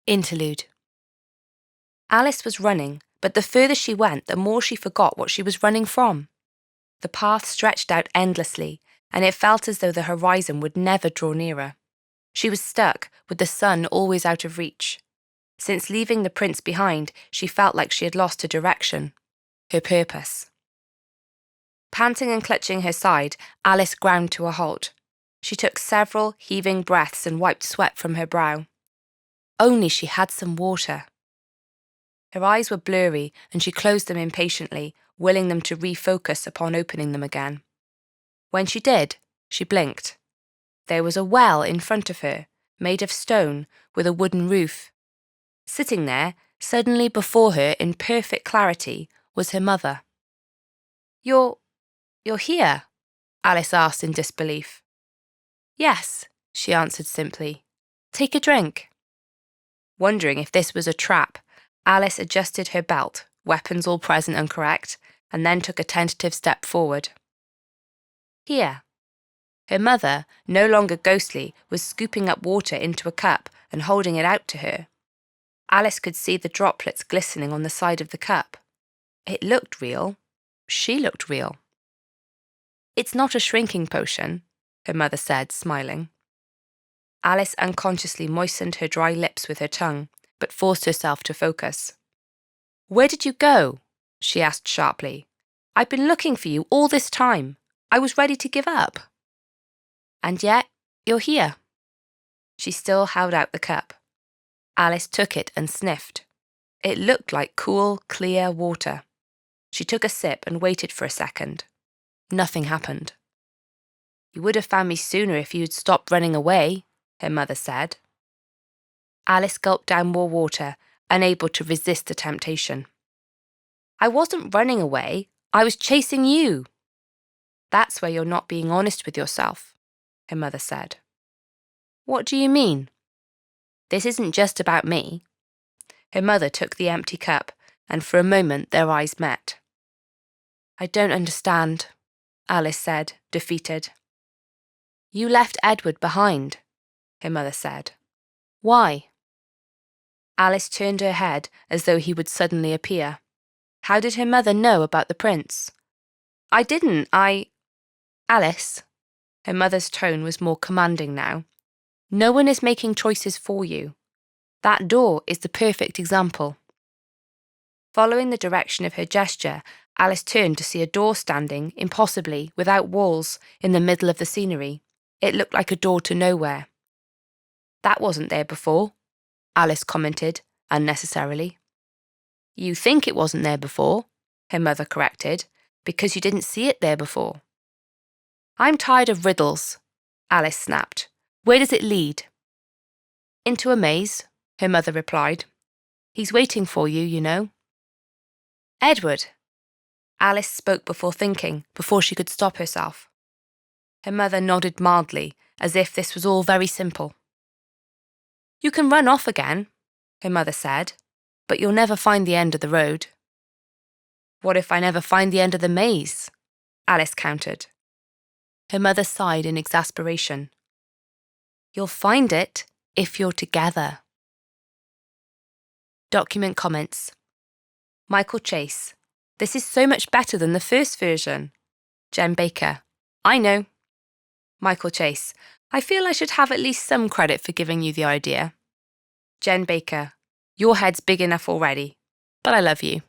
Interlude. Alice was running, but the further she went, the more she forgot what she was running from. The path stretched out endlessly, and it felt as though the horizon would never draw nearer. She was stuck, with the sun always out of reach. Since leaving the prince behind, she felt like she had lost her direction, her purpose. Panting and clutching her side, Alice ground to a halt. She took several heaving breaths and wiped sweat from her brow. Only she had some water. Her eyes were blurry, and she closed them impatiently, willing them to refocus upon opening them again. When she did, she blinked. There was a well in front of her, made of stone, with a wooden roof. Sitting there, suddenly before her in perfect clarity, was her mother. You're here?" Alice asked in disbelief. "Yes," she answered simply. "Take a drink." Wondering if this was a trap, Alice adjusted her belt, weapons all present and correct, and then took a tentative step forward. "Here." Her mother, no longer ghostly, was scooping up water into a cup and holding it out to her. Alice could see the droplets glistening on the side of the cup. It looked real. She looked real. "It's not a shrinking potion," her mother said, smiling. Alice unconsciously moistened her dry lips with her tongue, but forced herself to focus. "Where did you go?" she asked sharply. "I've been looking for you all this time. I was ready to give up." "And yet, you're here." She still held out the cup. Alice took it and sniffed. It looked like cool, clear water. She took a sip and waited for a second. Nothing happened. "You would have found me sooner if you'd stopped running away," her mother said. Alice gulped down more water, unable to resist the temptation. "I wasn't running away. I was chasing you." "That's where you're not being honest with yourself," her mother said. "What do you mean?" "This isn't just about me." Her mother took the empty cup, and for a moment their eyes met. "I don't understand," Alice said, defeated. "You left Edward behind," her mother said. "Why?" Alice turned her head as though he would suddenly appear. How did her mother know about the prince? "I didn't, Alice." Her mother's tone was more commanding now. "No one is making choices for you. That door is the perfect example." Following the direction of her gesture, Alice turned to see a door standing, impossibly, without walls, in the middle of the scenery. It looked like a door to nowhere. "That wasn't there before," Alice commented, unnecessarily. "You think it wasn't there before," her mother corrected, "because you didn't see it there before." "I'm tired of riddles," Alice snapped. "Where does it lead?" "Into a maze," her mother replied. "He's waiting for you, you know." "Edward." Alice spoke before thinking, before she could stop herself. Her mother nodded mildly, as if this was all very simple. "You can run off again," her mother said, "but you'll never find the end of the road." "What if I never find the end of the maze?" Alice countered. Her mother sighed in exasperation. "You'll find it if you're together." Document comments. Michael Chase. "This is so much better than the first version." Jen Baker. "I know." Michael Chase. "I feel I should have at least some credit for giving you the idea." Jen Baker. "Your head's big enough already, but I love you."